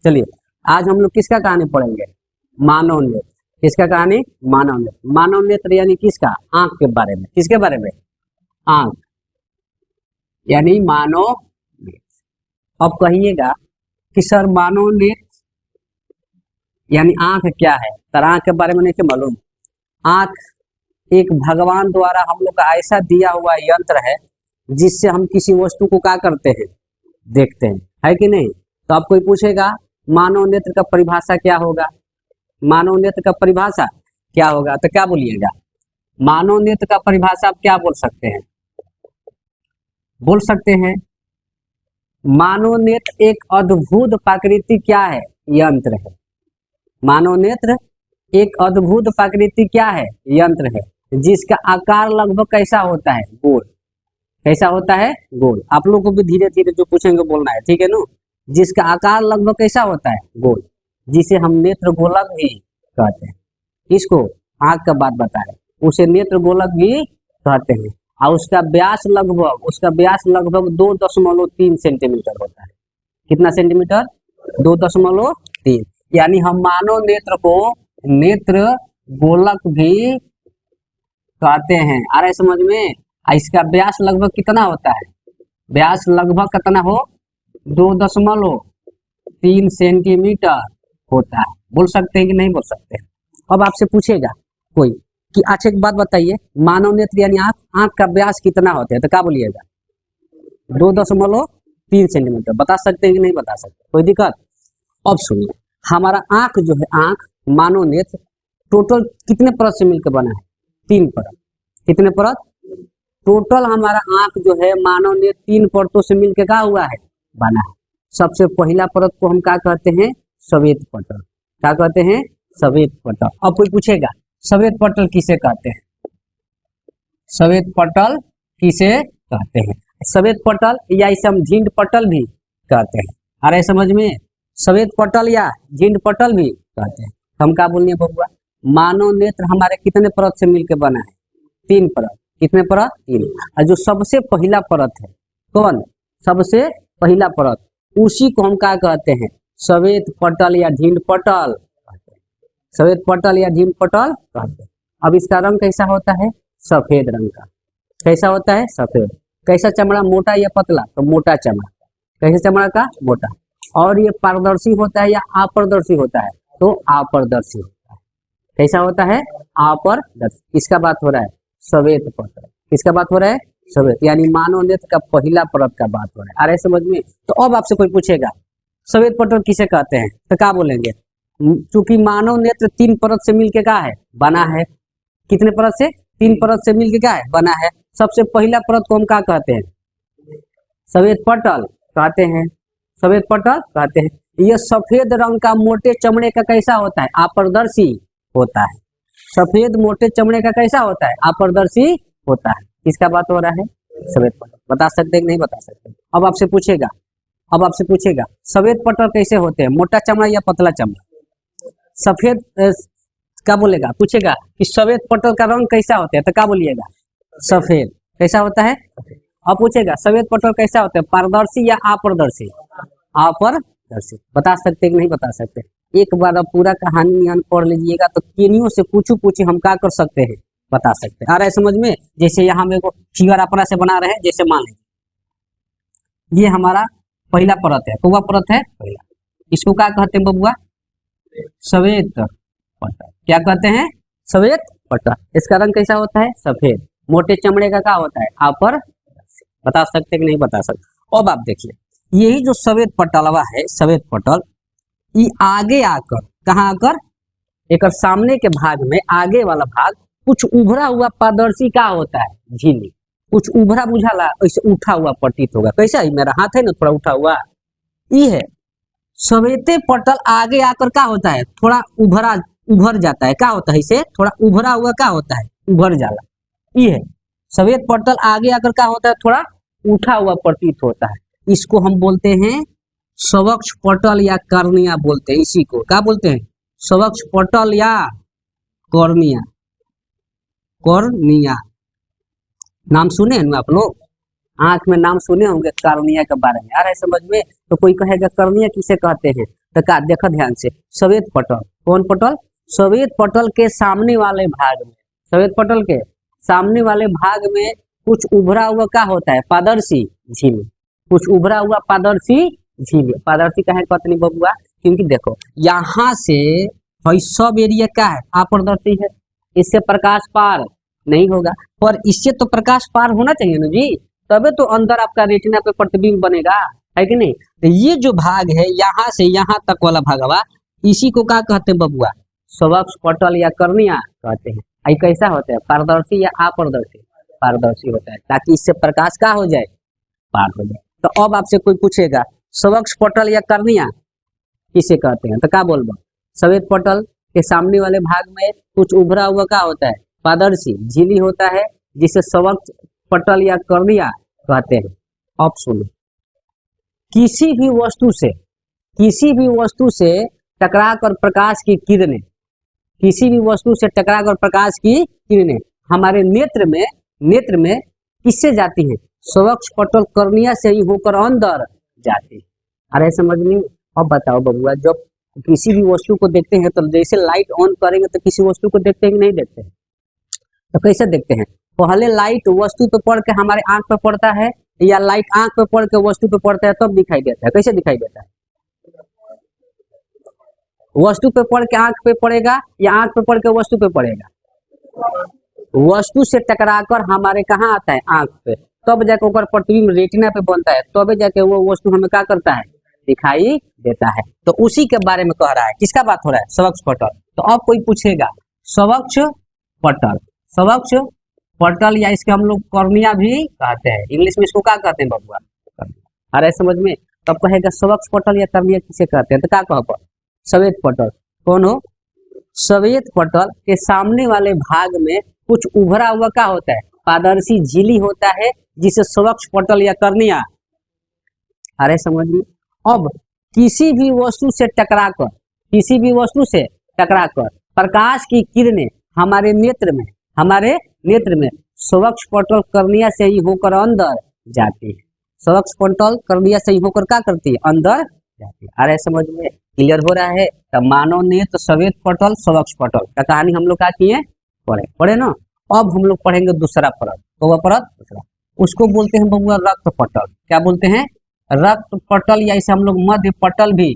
चलिए आज हम लोग किसका कहानी पढ़ेंगे? मानव नेत्र। किसका कहानी? मानव नेत्र। मानव नेत्र यानी किसका? आंख के बारे में। किसके बारे में? आंख यानी मानव नेत्र। अब कहिएगा कि सर मानव नेत्र यानी आंख क्या है? सर आंख के बारे में नहीं मालूम। आंख एक भगवान द्वारा हम लोग का ऐसा दिया हुआ यंत्र है जिससे हम किसी वस्तु को क्या करते हैं? देखते हैं, है कि नहीं? तो आप कोई पूछेगा मानव नेत्र का परिभाषा क्या होगा? मानव नेत्र का परिभाषा क्या होगा? तो क्या बोलिएगा? मानव नेत्र का परिभाषा आप क्या बोल सकते हैं? बोल सकते हैं मानव नेत्र एक अद्भुत प्राकृतिक क्या है? यंत्र है। मानव नेत्र एक अद्भुत प्राकृतिक क्या है? यंत्र है, जिसका आकार लगभग कैसा होता है? गोल। कैसा होता है? गोल। आप लोग को भी धीरे धीरे जो पूछेंगे बोलना है, ठीक है ना? जिसका आकार लगभग कैसा होता है? गोल, जिसे हम नेत्र गोलक भी कहते हैं। इसको आंख का बात बताए, उसे नेत्र गोलक भी कहते हैं। और उसका व्यास लगभग 2.3 सेंटीमीटर होता है। कितना सेंटीमीटर? 2.3। यानी हम मानव नेत्र को नेत्र गोलक भी कहते हैं। आ रहा है समझ में? इसका व्यास लगभग कितना होता है? व्यास लगभग कितना हो? 2.3 सेंटीमीटर होता है। बोल सकते हैं कि नहीं बोल सकते? अब आपसे पूछेगा कोई कि अच्छा एक बात बताइए, मानव नेत्र यानी आंख का व्यास कितना होता है? तो क्या बोलिएगा? 2.3 सेंटीमीटर। बता सकते हैं कि नहीं बता सकते? कोई दिक्कत? अब सुनिए, हमारा आंख जो है, आंख मानव नेत्र टोटल कितने परत से मिलकर बना है? 3 परत। कितने परत? टोटल हमारा आंख जो है मानव नेत्र 3 परतों से मिलकर क्या हुआ है? बना है। सबसे पहला परत को हम क्या कहते हैं? श्वेत पटल। क्या कहते हैं? श्वेत पटल। अब कोई पूछेगा श्वेत पटल किसे कहते हैं? श्वेत पटल किसे कहते हैं? श्वेत पटल या इसे हम झिंड पटल भी कहते हैं। आ रहे समझ में? श्वेत पटल या झिंड पटल भी कहते हैं। हम क्या बोलने बबुआ? मानव नेत्र हमारे कितने परत से मिलकर बना है? 3 परत। कितने परत? 3। और जो सबसे पहला परत है, कौन? सबसे पहला परत, उसी को हम क्या कहते हैं? श्वेत पटल या झिंड पटल। श्वेत पटल या झिंड पटल कहते हैं। अब इसका रंग कैसा होता है? सफेद रंग का। कैसा होता है? सफेद। कैसा चमड़ा? मोटा या पतला? तो मोटा चमड़ा। कैसे चमड़ा का? मोटा। और ये पारदर्शी होता है या अपारदर्शी होता है? तो अपारदर्शी होता है। कैसा होता है? अपारदर्शी। किसका बात हो रहा है? श्वेत पटल। किसका बात हो रहा है? श्वेत यानी मानव नेत्र का पहला परत का बात हो रहा है। आ रहे समझ में? तो अब आपसे कोई पूछेगा श्वेत पटल किसे कहते हैं? तो क्या बोलेंगे? चूंकि मानव नेत्र 3 परत से मिलके क्या है? बना है। कितने परत से? 3 परत से मिलके क्या है? बना है। सबसे पहला परत को हम क्या कहते हैं? श्वेत पटल कहते हैं। श्वेत पटल कहते हैं। यह सफेद रंग का मोटे चमड़े का कैसा होता है? अपारदर्शी होता है। सफेद मोटे चमड़े का कैसा होता है? अपारदर्शी होता है। किसका बात हो रहा है? श्वेत पटल। बता सकते हैं कि नहीं बता सकते? अब आपसे पूछेगा श्वेत पटल कैसे होते हैं? मोटा चमड़ा या पतला चमड़ा? सफेद क्या बोलेगा? पूछेगा कि श्वेत पटल का रंग कैसा होता है? तो क्या बोलिएगा? सफेद। कैसा होता है? अब पूछेगा श्वेत पटल कैसा होता है? पारदर्शी या अपारदर्शी? अपारदर्शी। बता सकते हैं कि नहीं बता सकते? एक बार अब पूरा कहानी पढ़ लीजिएगा तो केनियों से पूछू हम क्या कर सकते हैं? बता सकते हैं। आ रहा है समझ में? जैसे यहाँ मेरे को फिगर अपना से बना रहे हैं। जैसे मान लीजिए ये हमारा पहला परत है। कौन परत है? पहला। इसको क्या कहते हैं बबुआ? श्वेत पटल। क्या कहते हैं? श्वेत पटल। इसका रंग कैसा होता है? सफेद। मोटे चमड़े का क्या होता है? अपारदर्शी। बता सकते कि नहीं बता सकते? अब आप देखिए, यही जो श्वेत पटलवा है, श्वेत पटल, ये आगे आकर कहाँ आकर? एक सामने के भाग में आगे वाला भाग कुछ उभरा हुआ पारदर्शी क्या होता है? झिल्ली। कुछ उभरा बुझाला ऐसे उठा हुआ प्रतीत होगा। कैसा? ही मेरा हाथ है ना थोड़ा उठा हुआ, ये है। श्वेत पटल आगे आकर क्या होता है? थोड़ा उभर जाता है। क्या होता है? इसे थोड़ा उभरा हुआ क्या होता है? उभर जाला। ये है श्वेत पटल आगे आकर क्या होता है? थोड़ा उठा हुआ प्रतीत होता है। इसको हम बोलते हैं स्वच्छ पटल या कॉर्निया बोलते हैं। इसी को क्या बोलते हैं? स्वच्छ पटल या कॉर्निया। कॉर्निया नाम सुने हैं आप लोग? आंख में नाम सुने होंगे कॉर्निया के बारे में। आ रहा है समझ में? तो कोई कहेगा कॉर्निया किसे कहते हैं? तो का देखो ध्यान से, श्वेत पटल, कौन पटल? श्वेत पटल के सामने वाले भाग में, श्वेत पटल के सामने वाले भाग में कुछ उभरा हुआ क्या होता है? पारदर्शी झिल्ली, कुछ उभरा हुआ पारदर्शी झिल्ली। पारदर्शी का है पत्नी बबुआ, क्योंकि देखो यहाँ से सब एरिया क्या है? अपारदर्शी है, इससे प्रकाश पार नहीं होगा, पर इससे तो प्रकाश पार होना चाहिए ना जी, तबे तो अंदर आपका रेटिना पे प्रतिबिंब बनेगा, है कि नहीं? तो ये जो भाग है यहाँ से यहाँ तक वाला भागवा, इसी को क्या कहते हैं बबुआ? स्वच्छ पटल या कर्निया कहते हैं। ये कैसा होता है? पारदर्शी या अपारदर्शी? पारदर्शी होता है, ताकि इससे प्रकाश का हो जाए, पार हो जाए। तो अब आपसे कोई पूछेगा स्वच्छ पटल या कर्निया किसे कहते हैं, तो क्या बोलबो? श्वेत पटल के सामने वाले भाग में कुछ उभरा हुआ क्या होता है? पारदर्शी झिल्ली होता है, जिसे स्वच्छ पटल या कर्निया कहते हैं। अब सुनो, किसी भी वस्तु से टकराकर प्रकाश की किरणें, किसी भी वस्तु से टकराकर प्रकाश की किरणें हमारे नेत्र में किससे जाती हैं? स्वच्छ पटल कर्निया से ही होकर अंदर जाती है। अरे समझ में? अब बताओ बबुआ, जब किसी भी वस्तु को देखते हैं तो जैसे लाइट ऑन करेंगे तो किसी वस्तु को देखते हैं कि नहीं देखते हैं? तो कैसे देखते हैं? पहले लाइट वस्तु पे पड़ के हमारे आंख पे पड़ता है, या लाइट आंख पे पड़ के वस्तु पे पड़ता है तब दिखाई देता है। कैसे दिखाई देता है? वस्तु पे पड़ के आंख पे पड़ेगा या आंख पे पड़ के वस्तु पे पड़ेगा? वस्तु से टकराकर हमारे कहाँ आता है? आंख पे, तब जाके ऊपर प्रतिबिंब रेटिना पे बनता है, तब जाके वो वस्तु हमें क्या करता है? दिखाई देता है। तो उसी के बारे में कह रहा है। किसका बात हो रहा है? स्वच्छ पटल। तो अब कोई पूछेगा स्वच्छ पटल या इसके हम लोग कर्निया भी कहते हैं, इंग्लिश में इसको क्या कहते हैं बबुआ? अरे समझ में? तब कहेगा स्वच्छ पटल या कर्निया किसे कहते हैं, तो क्या कह? श्वेत पटल। कौन हो? श्वेत पटल के सामने वाले भाग में कुछ उभरा हुआ क्या होता है? पारदर्शी झिल्ली होता है, जिसे स्वच्छ पटल या कर्निया। अरे समझ में? अब किसी भी वस्तु से टकराकर प्रकाश की किरणें हमारे नेत्र में स्वच्छ पटल कर्निया से ही होकर अंदर जाती है। स्वच्छ पटल कर्निया से ही होकर क्या करती है? अंदर जाती है। अरे समझ में? क्लियर हो रहा है? तो मानव नेत्र, श्वेत पटल, स्वच्छ पटल का कहानी हम लोग क्या किए? पढ़े ना। अब हम लोग पढ़ेंगे दूसरा परत। तो वह परत दूसरा, उसको बोलते हैं बबुआ रक्त पटल। क्या बोलते हैं? रक्त पटल, या इसे हम लोग मध्य पटल भी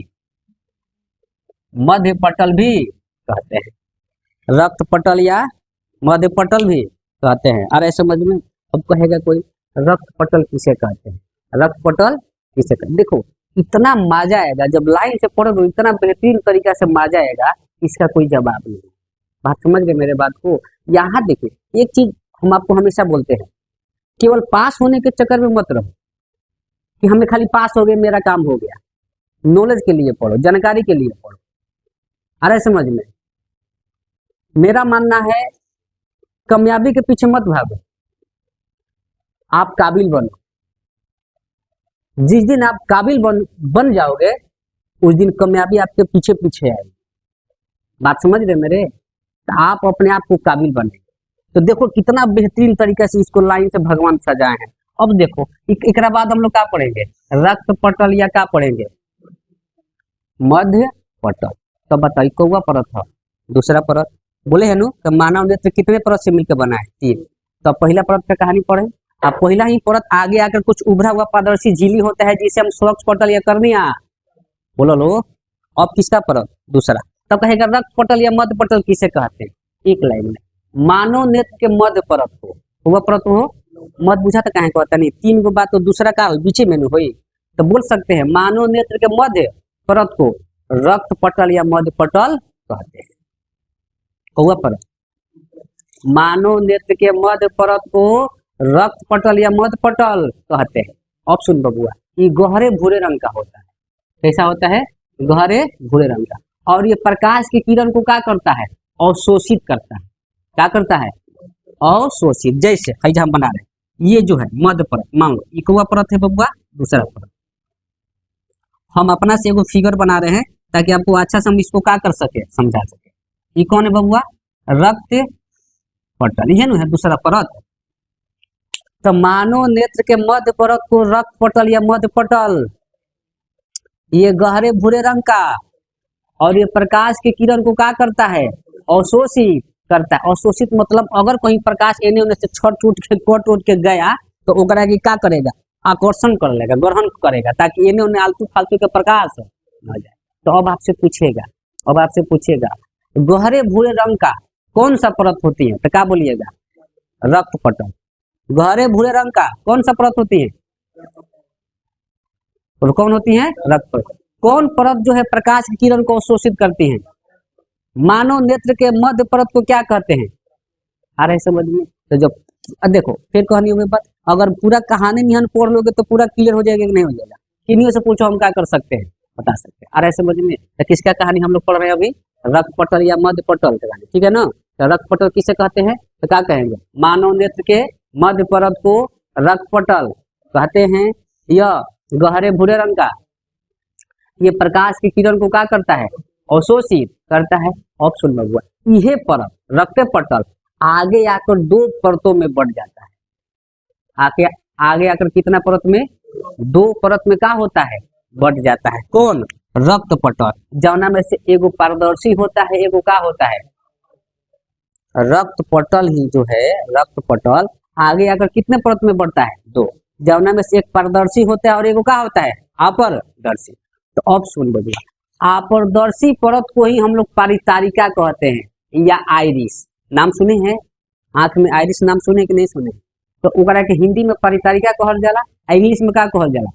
कहते हैं। रक्त पटल या मध्य पटल भी कहते हैं। अरे समझ में? अब कहेगा कोई रक्त पटल किसे कहते हैं? रक्त पटल किसे कहते हैं? देखो इतना मजा आएगा जब लाइन से पढ़ोगे, इतना बेहतरीन तरीका से मजा आएगा, इसका कोई जवाब नहीं। बात समझ गए मेरे बात को? यहाँ देखिए, एक चीज हम आपको हमेशा बोलते हैं, केवल पास होने के चक्कर में मत रहो कि हमें खाली पास हो गए मेरा काम हो गया। नॉलेज के लिए पढ़ो, जानकारी के लिए पढ़ो। अरे समझ में? मेरा मानना है कामयाबी के पीछे मत भागो, आप काबिल बनो। जिस दिन आप काबिल बन जाओगे, उस दिन कामयाबी आपके पीछे आएगी। बात समझ रहे मेरे? तो आप अपने आप को काबिल बने। तो देखो कितना बेहतरीन तरीके से इसको लाइन से भगवान सजाए हैं। अब देखो एक बाद हम लोग क्या पढ़ेंगे? रक्त पटल या क्या पढ़ेंगे? मध्य पटल। तो बताइए कौवा परत है, दूसरा परत बोले है नु तो मानव नेत्र कितने परत से मिलकर बना है? 3। तो पहला परत का कहानी पढ़े। अब पहला ही परत आगे आकर कुछ उभरा हुआ पारदर्शी झिल्ली होता है, जिसे हम स्वच्छ पटल या कर्निया बोलो लो। अब किसका परत? दूसरा। तब कहेगा रक्त पटल या मध्य पटल किसे कहते हैं? एक लाइन में मानव नेत्र के मध्य परत को, वह परत हो मत बुझा तो कहे कहता नहीं। 3 गो बात तो दूसरा का बीचे में हुई, तो बोल सकते हैं मानव नेत्र के मध्य परत को रक्त पटल या मध्य पटल कहते हैं। कौवा परत, मानव नेत्र के मध्य परत को रक्त पटल या मध्य पटल कहते हैं। ऑप्शन बबुआ, ये गहरे भूरे रंग का होता है। कैसा होता है? गहरे भूरे रंग का। और ये प्रकाश की किरण को क्या करता है? अवशोषित करता है। क्या करता है? अवशोषित। जैसे हम बना रहे हैं, ये जो है मध्य परत, मान लो ये कौवा परत है बबुआ, दूसरा परत। हम अपना से एगो फिगर बना रहे हैं ताकि आपको अच्छा से हम इसको क्या कर सके, समझा सके। ये कौन है बबुआ? रक्त पटल। ये है दूसरा परत। तो मानव नेत्र के मध्य परत को रक्त पटल या मध्य पटल, ये गहरे भूरे रंग का, और ये प्रकाश के किरण को क्या करता है, अवशोषित करता है। अवशोषित मतलब अगर कहीं प्रकाश एने ओने से छट उठ के कट उठ के गया तो ओकरा की क्या करेगा, आकर्षण कर लेगा, ग्रहण करेगा, ताकि एने ओने आलतू फालतू के प्रकाश न जाए। तो अब आपसे पूछेगा गहरे भूरे रंग का कौन सा परत होती है, तो क्या बोलिएगा, रक्त पटल। गहरे भूरे रंग का कौन सा परत होती है, और कौन होती है, रक्त परत। कौन परत जो है प्रकाश की किरण को अवशोषित करती है, मानव नेत्र के मध्य परत को क्या कहते हैं, आ रहे समझ में। तो जब देखो फिर कहनी होगी बात, अगर पूरा कहानी निहन पढ़ लोगे तो पूरा क्लियर हो जाएगा कि नहीं हो जाएगा, किन्हीं से पूछो हम क्या कर सकते हैं, बता सकते हैं। आ रहे समझ में। तो किसका कहानी हम लोग पढ़ रहे हैं अभी, रक्त पटल या मध्य पटल के कहानी, ठीक है ना। तो रक्त पटल किसे कहते हैं, तो क्या कहेंगे, मानव नेत्र के मध्य परत को रक्त पटल कहते हैं। यह गहरे भूरे रंग का, ये प्रकाश की किरण को क्या करता है, अवशोषित करता है। अब सुन लो, यह परत रक्त पटल आगे आकर दो परतों में बढ़ जाता है। आगे आकर कितना परत में, दो परत में क्या होता है, बढ़ जाता है। कौन, रक्त पटल। जौना में से एगो पारदर्शी होता है, एगो क्या होता है, रक्त पटल ही जो है, रक्त पटल आगे आकर कितने परत में बढ़ता है, दो। जौना में से एक पारदर्शी होता है और एगो क्या होता है, अपारदर्शी। तो अब सुन लीजिए, अपारदर्शी परत को ही हम लोग परितारिका कहते हैं या आइरिस। नाम सुने हैं, आंख में आइरिस नाम सुने कि नहीं सुने। तो ओकरा के हिंदी में परितारिका कहल जाला, इंग्लिश में क्या कहल जाला,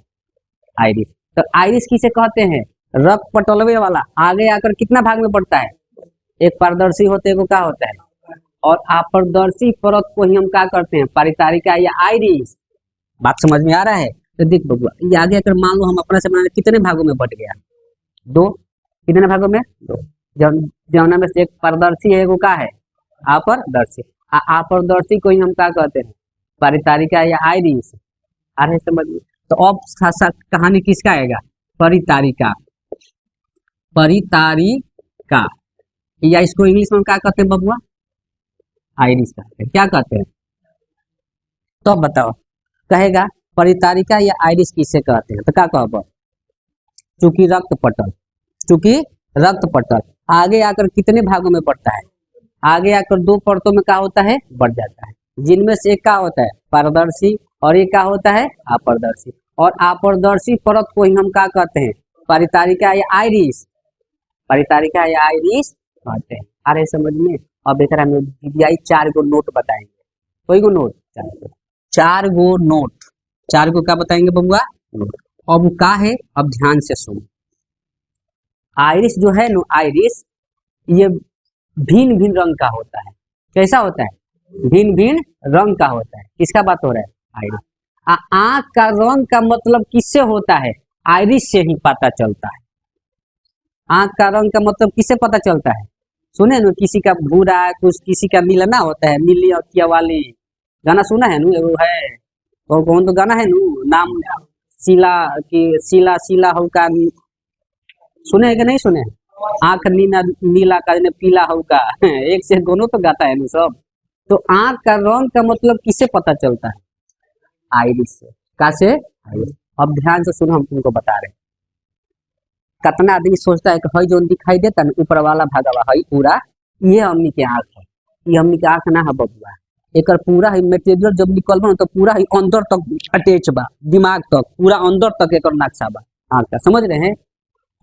आइरिस। तो आइरिस किसे कहते हैं, रक्त पटलवे वाला आगे आकर कितना भाग में बढ़ता है, एक पारदर्शी होते को क्या होता है, और अपारदर्शी परत को ही हम क्या करते हैं, परितारिका या आइरिस। बात समझ में आ रहा है। तो देख बबुआ, ये आगे अगर मान लो हम अपना से बना कितने भागों में बट गया, दो। कितने भागों में, दो। जौना में से एक पारदर्शी है, वो क्या है, अपारदर्शी। अपारदर्शी को ही हम क्या कहते हैं, परितारिका या आइरिस। आ रहे समझ में। तो अब कहानी किसका आएगा, परितारिका। परितारिका या इसको इंग्लिश में क्या कहते हैं बबुआ, आइरिस कहते हैं। क्या कहते हैं, तो बताओ, कहेगा परितारिका या आइरिस किसे कहते हैं, तो क्या कहो, चूंकि रक्त पटल आगे आकर कितने भागों में बढ़ता है, आगे आकर दो परतों में क्या होता है, बढ़ जाता है। जिनमें से एक क्या होता है, पारदर्शी, और एक क्या होता है, अपारदर्शी। और अपारदर्शी परत को ही हम क्या कहते हैं, परितारिका या आइरिस। परितारिका या आइरिस कहते हैं। अरे समझ में। अब एक हमें 4 गो नोट बताएंगे, कोई गो नोट, 4 गो नोट, 4 को क्या बताएंगे बबुआ, नोट। अब क्या है, अब ध्यान से सुनो। आइरिस जो है नो, आइरिस ये भिन्न भिन्न रंग का होता है। कैसा होता है, भिन्न भिन्न रंग का होता है। किसका बात हो रहा है, आइरिस। आंख का रंग का मतलब किससे होता है, आइरिस से ही पता चलता है। आंख का रंग का मतलब किससे पता चलता है, सुने नु, किसी का भूरा, कुछ किसी का मिलना होता है, नीली अखिया वाली, गाना सुना है नु, वो है वो कौन तो गाना है नु, नाम शीला की, शीला शीला हो का, सुने है कि नहीं सुने, आंख नीला नीला का पीला हो का एक से दोनों तो गाता है नु सब। तो आंख का रंग का मतलब किससे पता चलता है, आइरिस से। कैसे, आइरिस। अब ध्यान से सुनो, हम तुमको बता रहे हैं। कितना आदमी सोचता है कि हई जो दिखाई देता है ऊपर वाला भागवा हई पूरा, ये हमनी के आंख है। ये हमनी के आंख ना है बबुआ, एक पूरा ही मटेरियल जब निकल बा तो पूरा ही अंदर तक अटैच बा, दिमाग तक पूरा अंदर तक एक नक्शा बा आंख का, समझ रहे हैं।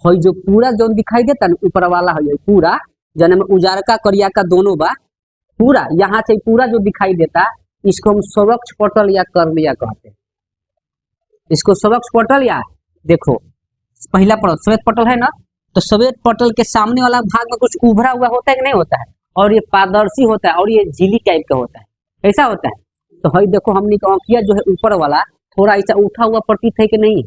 हई जो पूरा जो दिखाई देता है ऊपर वाला है पूरा, जन में उजाड़ का करिया का दोनों बा, पूरा यहाँ से पूरा जो दिखाई देता, इसको हम स्वच्छ पटल या कर्निया कहते हैं। इसको स्वच्छ पटल या, देखो पहला परत श्वेत पटल है ना, तो श्वेत पटल के सामने वाला भाग में कुछ उभरा हुआ होता है कि नहीं होता है, और ये पारदर्शी होता है, और ये झिल्ली टाइप का होता है, ऐसा होता है। तो हई देखो हमने का आंखिया जो है ऊपर वाला थोड़ा ऐसा उठा हुआ प्रतीत है कि नहीं,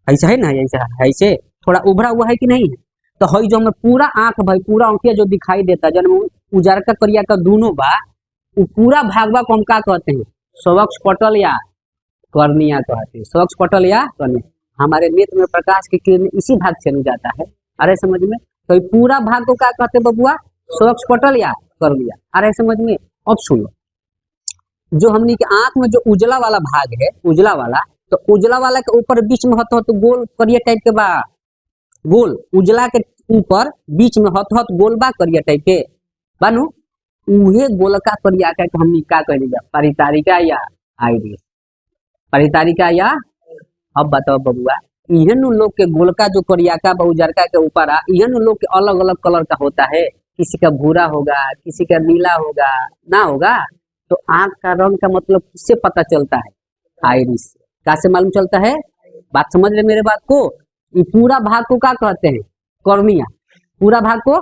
ऐसा है ना, ऐसा ऐसे थोड़ा उभरा हुआ है कि नहीं है। तो हई जो हमें पूरा आंख भाई पूरा आंखिया जो दिखाई देता है, जन उजाड़ का करिया का दोनों बा, वो पूरा भागवा को हम क्या कहते हैं, स्वच्छ पटल या कर्निया कहते हैं। स्वच्छ पटल या कर्निया। हमारे नेत्र में प्रकाश की किरण इसी भाग से नहीं जाता है, अरे समझ में। तो पूरा भाग को क्या कहते हैं बबुआ, स्वच्छ पटल या कर्निया। अरे समझ में। अब सुनो, जो हमनी के आंख में जो उजला वाला भाग है, उजला वाला, तो उजला वाला के ऊपर बीच में होता हो तो गोल करिया टाइप के बा, गोल उजला के ऊपर बीच में हथ हथ गोल बा करिया टाइप के बानू, उहे गोलका करिया के हमनी का करेगा परितारिका या आइरिस, परितारिका या। अब बताओ बबुआ, इहन लोग के गोलका जो करियाका बा उजरका के ऊपर आ, इहन लोग के अलग अलग कलर का होता है, किसी का भूरा होगा, किसी का नीला होगा, ना होगा। तो आंख का रंग का मतलब किससे पता चलता है? आइरिस। कैसे मालूम चलता है? बात समझ रहे मेरे बात को? ये पूरा भाग को क्या कहते हैं? कॉर्निया। पूरा भाग को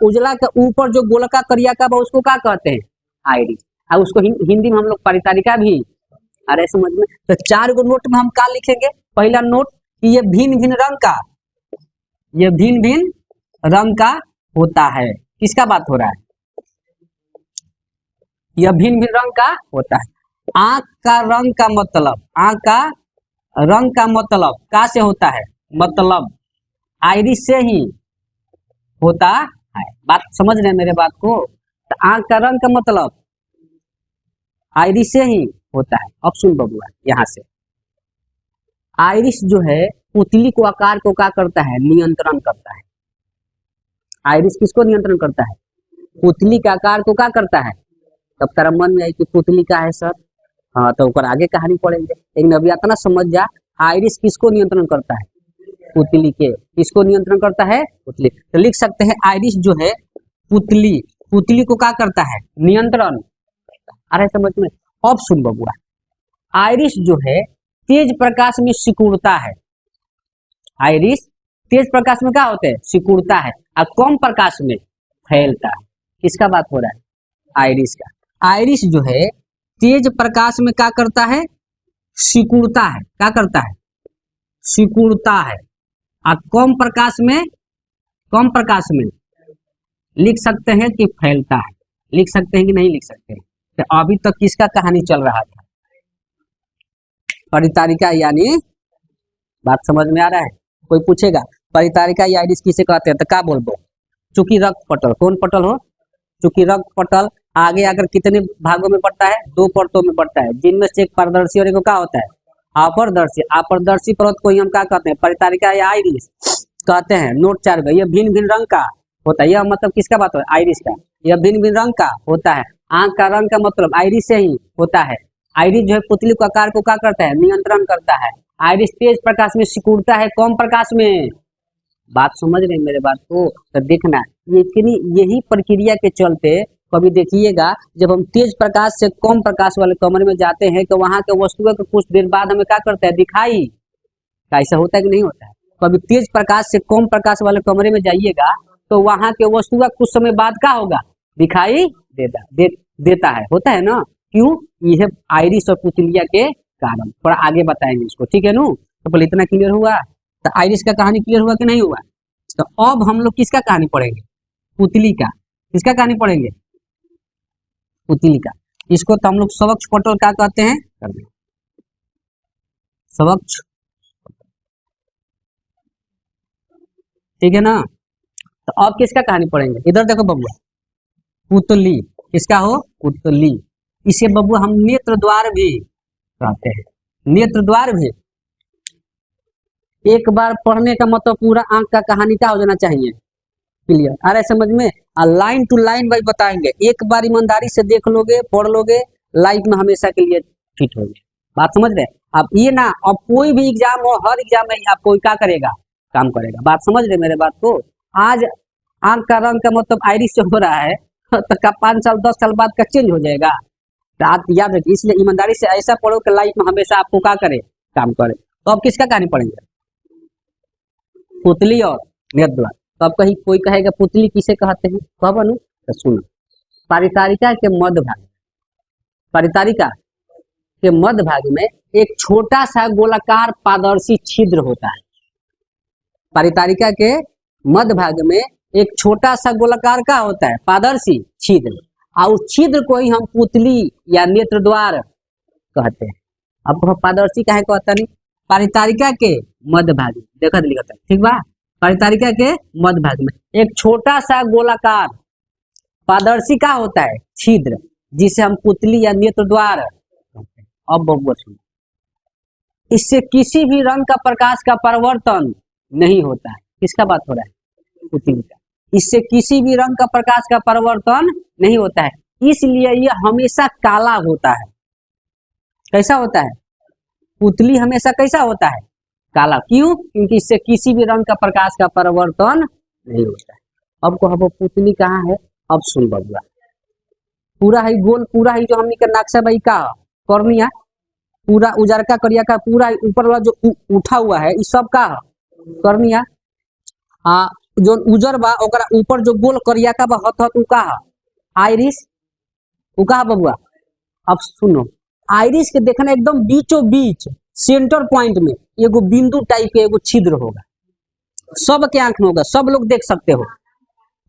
उजला के ऊपर जो गोलका करियाका बा उसको क्या कहते हैं? आइरिस। और उसको हिंदी में हम लोग परितारिका भी। अरे समझ में? तो 4 गो नोट में हम क्या लिखेंगे? पहला नोट कि ये भिन्न भिन्न रंग का, ये भिन्न भिन्न रंग का होता है। किसका बात हो रहा है? यह भिन्न भिन्न रंग का होता है। आंख का रंग का मतलब, आंख का रंग का मतलब का से होता है? मतलब आइरिस से ही होता है। बात समझ रहे हैं मेरे बात को? तो आंख का रंग का मतलब आइरिस से ही होता है। अब सुन बबुआ, यहाँ से आइरिस जो है पुतली को आकार को क्या करता है? नियंत्रण करता है। आइरिस किसको नियंत्रण करता है? पुतली के आकार को क्या करता है? तब तेरा मन में आई कि पुतली का है सर, हाँ तो ऊपर आगे कहानी पढ़ेंगे, लेकिन अभी इतना समझ जा, आइरिस किसको नियंत्रण करता है? पुतली के। किसको नियंत्रण करता है? पुतली। तो लिख सकते हैं आइरिस जो है पुतली, पुतली को क्या करता है? नियंत्रण। अरे समझ में? अब सुन बबुआ, आइरिस जो है तेज प्रकाश में सिकुड़ता है। आइरिस तेज प्रकाश में क्या होता है? सिकुड़ता है। और कम प्रकाश में फैलता है। किसका बात हो रहा है? आइरिस का। आइरिस जो है तेज प्रकाश में क्या करता है? सिकुड़ता है। क्या करता है? सिकुड़ता है। और कम प्रकाश में, कम प्रकाश में लिख सकते हैं कि फैलता है। लिख सकते हैं कि नहीं लिख सकते? तो अभी तक किसका कहानी चल रहा था? परितारिका यानी, बात समझ में आ रहा है? कोई पूछेगा परितारिका या आइरिस किसे कहते हैं तो क्या बोलबो? चूंकि रक्त पटल, कौन पटल हो? चूंकि रक्त पटल आगे अगर कितने भागों में पड़ता है? 2 परतों में पड़ता है, जिनमें से एक पारदर्शी और एक क्या होता है? अपारदर्शी। अपारदर्शी परत को ही हम क्या कहते हैं? परितारिका या आइरिस कहते हैं। नोट 4 में, यह भिन्न भिन्न रंग का होता है। यह मतलब किसका बात हो? आइरिस का। यह भिन्न भिन्न रंग का होता है। आंख का रंग का मतलब आइरिस से ही होता है। आइरिस जो है पुतली के आकार को क्या करता है? नियंत्रण करता है। आइरिस तेज प्रकाश में सिकुड़ता है, कम प्रकाश में। बात समझ रहे हैं मेरे बात को? तो देखना यही प्रक्रिया के चलते कभी देखिएगा जब हम तेज प्रकाश से कम प्रकाश वाले कमरे में जाते हैं तो वहां के वस्तुओं को कुछ देर बाद हमें क्या करता है? दिखाई। ऐसा होता है कि नहीं होता है? कभी तेज प्रकाश से कम प्रकाश वाले कमरे में जाइएगा तो वहां के वस्तुओं कुछ समय बाद क्या होगा? दिखाई देता है। होता है ना? क्यों? यह आइरिस और पुतलिया के कारण। थोड़ा आगे बताएंगे इसको, ठीक है नु? तो पहले इतना क्लियर हुआ? तो आइरिस का कहानी क्लियर हुआ कि नहीं हुआ? तो अब हम लोग किसका कहानी पढ़ेंगे? पुतली का। किसका कहानी पढ़ेंगे? पुतली का। इसको तो हम लोग स्वच्छ पटल क्या कहते हैं? स्वच्छ, ठीक है ना? तो अब किसका कहानी पढ़ेंगे? इधर देखो बबुआ, पुतली। किसका हो? पुतली। इसे बबुआ हम नेत्र द्वार भी कहते हैं। नेत्र द्वार भी। एक बार पढ़ने का मतलब पूरा आंख का कहानी क्या हो जाना चाहिए? क्लियर। अरे समझ में? लाइन टू लाइन वाइज बताएंगे। एक बार ईमानदारी से देख लोगे, पढ़ लोगे, लाइफ में हमेशा के लिए फिट होगे। बात समझ रहे? अब ये ना, अब कोई भी एग्जाम हो, हर एग्जाम में आप कोई क्या करेगा? काम करेगा। बात समझ रहे मेरे बात को? आज आंख का रंग का मतलब आइरिस से हो रहा है तो का 5 साल 10 साल बाद का चेंज हो जाएगा। तो आप याद रखिए, इसलिए ईमानदारी से ऐसा पढ़ो कि लाइफ में हमेशा आपको क्या करे? काम करे। तो अब किसका कहानी पढ़ेंगे? पुतली और नेत्र द्वार। तो अब कहीं कोई कहेगा पुतली किसे कहते हैं? कब अनु? तो सुनो, परितारिका के मध्य भाग, परितारिका के मध्य भाग में एक छोटा सा गोलाकार पारदर्शी छिद्र होता है। परितारिका के मध्य भाग में एक छोटा सा गोलाकार का होता है? पारदर्शी छिद्र। और उस छिद्र को ही हम पुतली या नेत्र द्वार कहते हैं। अब पारदर्शी काहे कहता नहीं? परितारिका के मध्य भाग में देखा लिखा, ठीक बा? परितारिका के मध्य भाग में एक छोटा सा गोलाकार पारदर्शी का होता है? छिद्र, जिसे हम पुतली या नेत्र द्वार कहते हैं। अब बबुआ सुनो, इससे किसी भी रंग का प्रकाश का परिवर्तन नहीं होता है। किसका बात हो रहा है? पुतली का। इससे किसी भी रंग का प्रकाश का परिवर्तन नहीं होता है, इसलिए यह हमेशा काला होता है। कैसा होता है? पुतली हमेशा कैसा होता है? काला। क्यों? क्योंकि इससे किसी भी रंग का प्रकाश का परिवर्तन नहीं होता है। अब कहो पुतली कहाँ है? अब सुन बबुआ, पूरा है गोल, पूरा है जो हमने का नक्शा भाई का कॉर्निया, पूरा उजरका करिया का, पूरा ऊपर वाला जो उठा हुआ है इस सब का कॉर्निया। हाँ, जो उजर बा ओकरा ऊपर जो गोल करिया का बा हथ हथ उ का आइरिस, उ का बबुआ। अब सुनो, आइरिस के देखना एकदम बीचों बीच सेंटर पॉइंट में एगो बिंदु टाइप के एगो छिद्र होगा, सबके आंख में होगा, सब लोग देख सकते हो।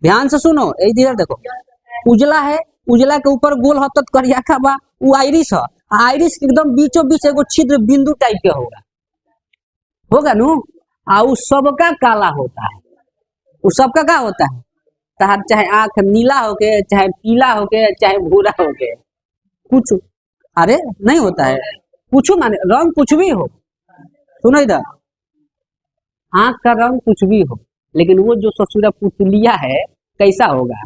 ध्यान से सुनो, इधर देखो, उजला है, उजला के ऊपर गोल हथत करिया का बा वो आइरिस है। आइरिस के एकदम बीचों बीच एगो छिद्र बिंदु टाइप के होगा नु, आ उ सबका काला होता है। उ सबका का होता है? चाहे आंख नीला होके, चाहे पीला होके, चाहे भूरा होके, कुछ अरे नहीं होता है, कुछ माने रंग कुछ भी हो। सुनो इधर, आंख का रंग कुछ भी हो, लेकिन वो जो ससुरा पुतलिया है कैसा होगा?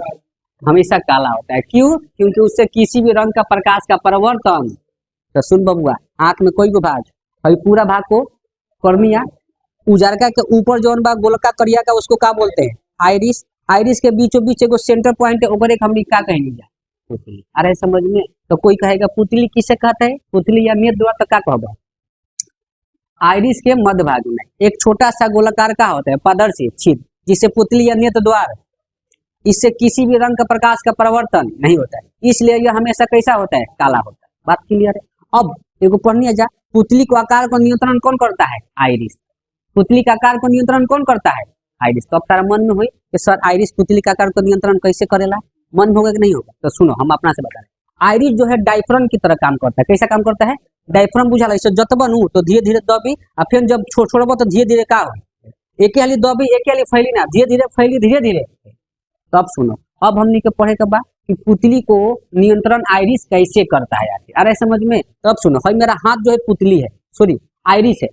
हमेशा काला होता है। क्यों? क्योंकि उससे किसी भी रंग का प्रकाश का परिवर्तन। तो सुन बबुआ, आंख में कोई को भाग, अभी पूरा भाग को कर्निया, उजारका के ऊपर जो बा गोलका करिया का उसको का बोलते हैं? आइरिस। आइरिस के बीचों बीच एगो सेंटर पॉइंट है, ओकरे हम का कहेंगे जा? पुतली। अरे समझ में? तो कोई कहेगा पुतली किसे कहते हैं? पुतली या नेत्र द्वार, तो क्या कहबा? आइरिस के मध्य भाग में एक छोटा सा गोलाकार का होता है पारदर्शी छिद्र, जिसे पुतली या नेत्र द्वार, इससे किसी भी रंग का प्रकाश का परिवर्तन नहीं होता है, इसलिए यह हमेशा कैसा होता है? काला होता है। बात क्लियर है? अब एगो पढ़नी जा, पुतली को आकार को नियंत्रण कौन करता है? आइरिस। पुतली का आकार को नियंत्रण कौन करता है? आइरिस। तो अब तारा मन में हुई कि सर आइरिस पुतली का आकार को नियंत्रण कैसे करेला? मन होगा कि नहीं होगा? तो सुनो, हम अपना से बता रहे। आइरिस जो है डायफ्राम की तरह काम करता है। कैसा काम करता है? डायफ्राम बुझा ला, जतबन तो धीरे धीरे दबी, और फिर जब छोड़ब तो धीरे धीरे का हो, एक हाली दबी, एक हाली फैली ना, धीरे धीरे फैली, धीरे धीरे। तब सुनो, अब हमने के पढ़े के बाद कि पुतली को नियंत्रण आइरिस कैसे करता है आखिर। अरे समझ में? तब सुनो, भाई मेरा हाथ जो है पुतली है, सॉरी आइरिस है,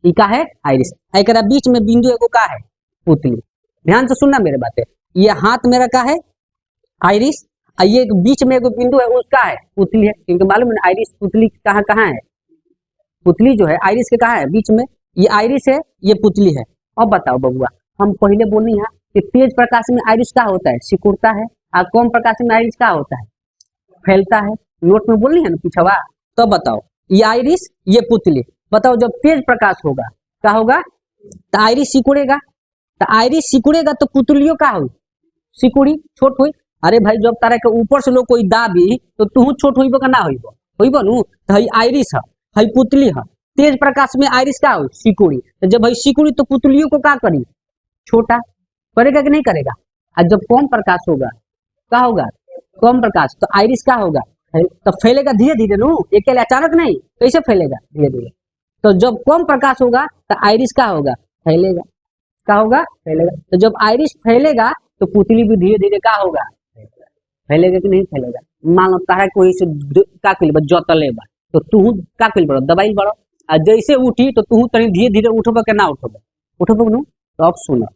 ई का है आइरिस, एकरा बीच में बिंदु एगो का है? पुतली। ध्यान से सुनना मेरे बातें, ये हाथ मेरा का है? आइरिस। ये बीच में एगो बिंदु है उसका है? पुतली है। क्योंकि मालूम है आइरिस पुतली कहाँ कहाँ है? पुतली जो है आइरिस के कहाँ है? बीच में। ये आइरिस है, ये पुतली है। अब बताओ बबुआ, हम पहले बोली है कि तेज प्रकाश में आइरिस का होता है? सिकुड़ता है। और कम प्रकाश में आइरिस का होता है? फैलता है। नोट में बोली है ना पिछवा। तो बताओ, ये आइरिस, ये पुतली, बताओ जब तेज प्रकाश होगा क्या होगा? तो आइरिस सिकुड़ेगा, तो आइरिस सिकुड़ेगा तो पुतलियों का हो? सिकुड़ी, छोट हुई। अरे भाई, जब तारा के ऊपर से लोग कोई दाबी तो तू छोट हुई का ना होइबो नु। तो हई आइरिस है, हई पुतली है। तेज प्रकाश में आइरिस का हो? सिकुड़ी। तो जब भाई सिकुड़ी तो पुतलियों को क्या करी? छोटा करेगा कि नहीं करेगा? और जब कम प्रकाश होगा क्या होगा? कम प्रकाश, तो आइरिस का होगा? तो फैलेगा धीरे धीरे नु, एक अचानक नहीं। कैसे फैलेगा? धीरे धीरे। तो जब कम प्रकाश होगा तो आइरिस का होगा? फैलेगा। क्या होगा? फैलेगा। तो जब आइरिस फैलेगा तो पुतली भी धीरे धीरे का होगा? फैलेगा कि नहीं फैलेगा? मान लो तारा कोई से का कइल बा, जतले बा, तो तू का कइल बड़ो? दबाइल बड़ो। आ जैसे उठी तो तू तनी धीरे धीरे उठब के ना उठब? उठब नु। तो अब सुनो